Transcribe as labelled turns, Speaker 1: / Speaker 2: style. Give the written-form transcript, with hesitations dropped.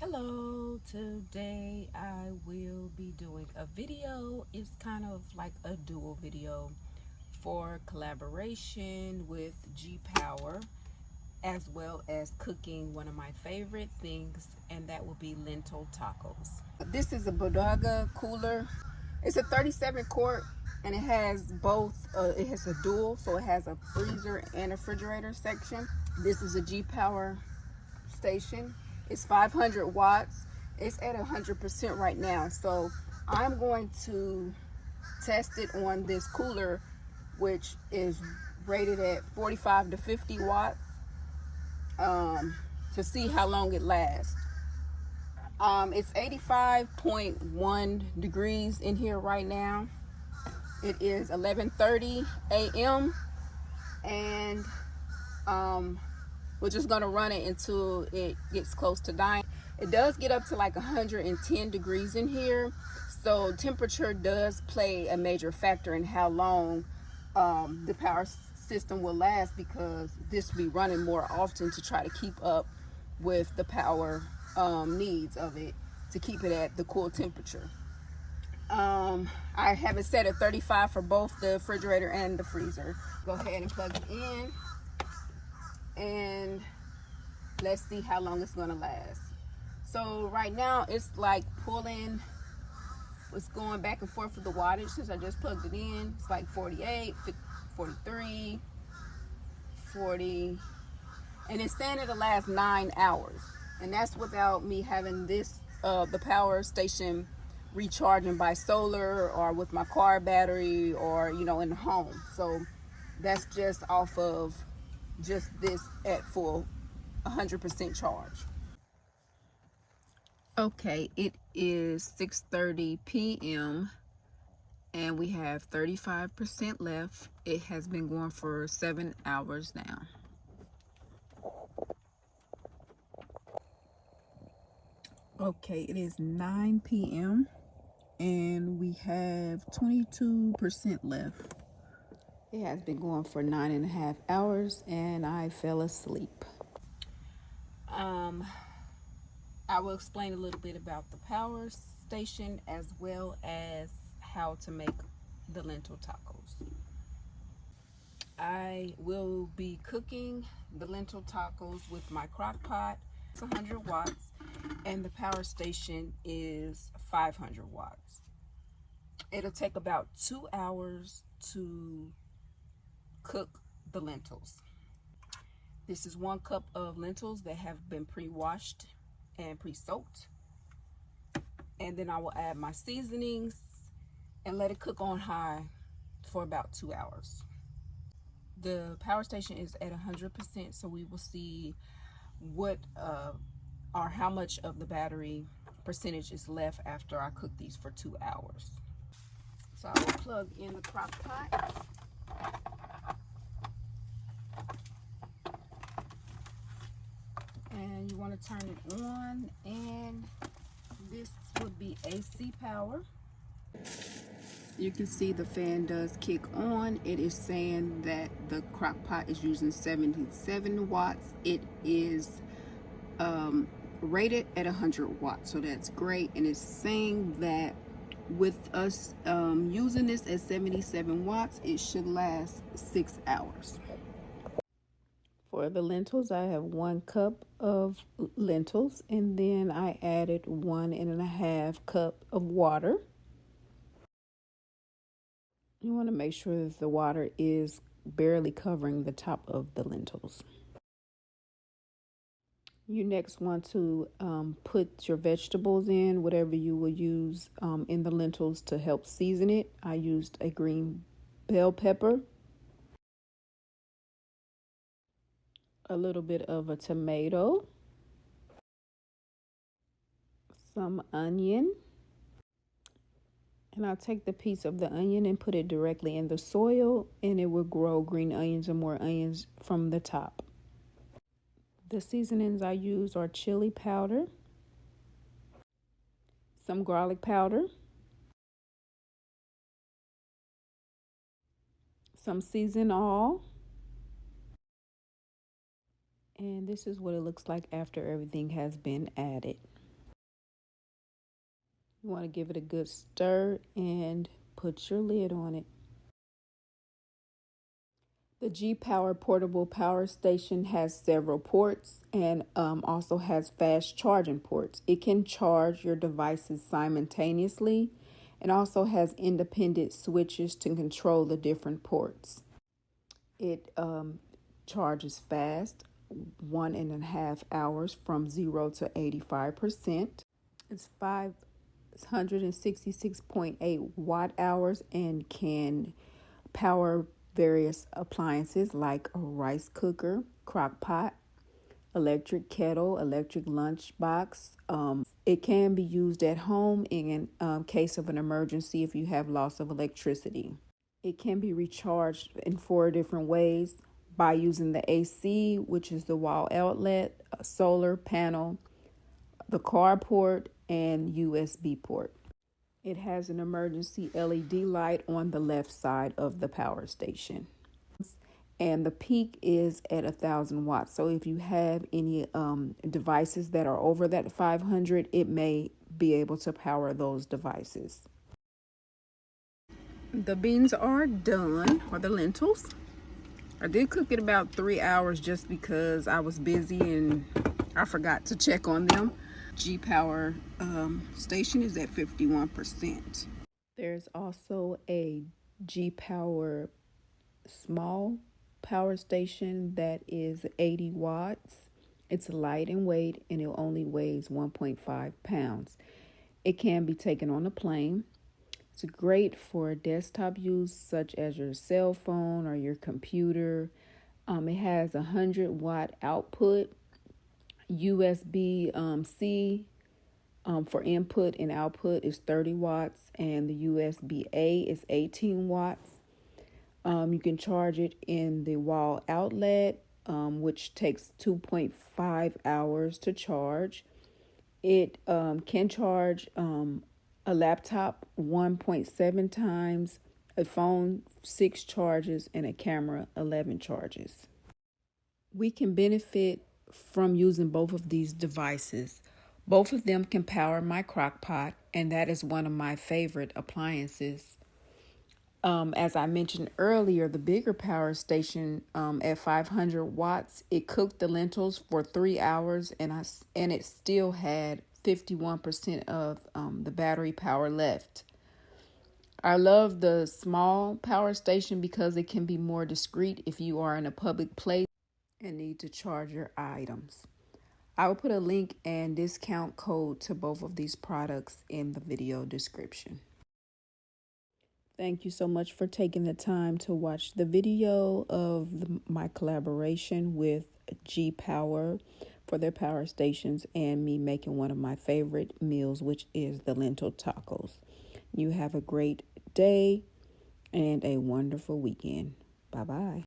Speaker 1: Hello, today I will be doing a video. It's kind of like a dual video for collaboration with Gpower, as well as cooking one of my favorite things, and that will be lentil tacos. This is a bodega cooler. It's a 37 quart and it has both, it has a dual, so it has a freezer and a refrigerator section. This is a Gpower station. It's 500 watts. It's at 100% right now. So I'm going to test it on this cooler, which is rated at 45 to 50 watts, to see how long it lasts. It's 85.1 degrees in here right now. It is 11:30 a.m. and we're just gonna run it until it gets close to dying. It does get up to like 110 degrees in here, so temperature does play a major factor in how long the power system will last, because this will be running more often to try to keep up with the power needs of it, to keep it at the cool temperature. I have it set at 35 for both the refrigerator and the freezer. Go ahead and plug it in, and let's see how long it's gonna last. So right now it's like pulling, it's going back and forth with the wattage since I just plugged it in. It's like 48, 43, 40, and it's saying it'll last 9 hours, and that's without me having this the power station recharging by solar or with my car battery, or in the home. So that's just off of just this at full 100% charge. Okay, it is 6:30 p.m. and we have 35% left. It has been going for 7 hours now. Okay, it is 9 p.m. and we have 22% left. It has been going for 9.5 hours and I fell asleep. I will explain a little bit about the power station as well as how to make the lentil tacos. I will be cooking the lentil tacos with my crock pot. It's 100 watts and the power station is 500 watts. It'll take about 2 hours to cook the lentils. This is 1 cup of lentils that have been pre-washed and pre-soaked. And then I will add my seasonings and let it cook on high for about 2 hours. The power station is at 100%, so we will see what or how much of the battery percentage is left after I cook these for 2 hours. So I will plug in the crock pot. And you want to turn it on, and this would be AC power. You can see the fan does kick on. It is saying that the crock pot is using 77 watts. It is rated at 100 watts, so that's great. And it's saying that with us using this at 77 watts, it should last 6 hours. For the lentils, I have 1 cup of lentils, and then I added 1.5 cup of water. You want to make sure that the water is barely covering the top of the lentils. You next want to put your vegetables in, whatever you will use in the lentils to help season it. I used a green bell pepper, a little bit of a tomato, some onion, and I'll take the piece of the onion and put it directly in the soil, and it will grow green onions and more onions from the top. The seasonings I use are chili powder, some garlic powder, some seasoned all, and this is what it looks like after everything has been added. You want to give it a good stir and put your lid on it. The Gpower portable power station has several ports and also has fast charging ports. It can charge your devices simultaneously and also has independent switches to control the different ports. It charges fast, 1.5 hours from 0 to 85%. It's 566.8 watt hours and can power various appliances like a rice cooker, crock pot, electric kettle, electric lunchbox. It can be used at home in case of an emergency if you have loss of electricity. It can be recharged in 4 different ways: by using the AC, which is the wall outlet, a solar panel, the carport, and USB port. It has an emergency LED light on the left side of the power station. And the peak is at 1,000 watts. So if you have any devices that are over that 500, it may be able to power those devices. The beans are done, or the lentils. I did cook it about 3 hours just because I was busy and I forgot to check on them. Gpower station is at 51%. There's also a Gpower small power station that is 80 watts. It's light in weight and it only weighs 1.5 pounds. It can be taken on a plane. It's great for desktop use such as your cell phone or your computer. It has a 100-watt output, USB-C for input and output is 30 watts, and the USB-A is 18 watts. You can charge it in the wall outlet, which takes 2.5 hours to charge. It can charge a laptop 1.7 times, a phone 6 charges, and a camera 11 charges. We can benefit from using both of these devices. Both of them can power my crock pot, and that is one of my favorite appliances. As I mentioned earlier, the bigger power station at 500 watts, it cooked the lentils for 3 hours, and it still had 51% of the battery power left. I love the small power station because it can be more discreet if you are in a public place and need to charge your items. I will put a link and discount code to both of these products in the video description. Thank you so much for taking the time to watch the video of my collaboration with Gpower for their power stations and me making one of my favorite meals, which is the lentil tacos. You have a great day and a wonderful weekend. Bye-bye.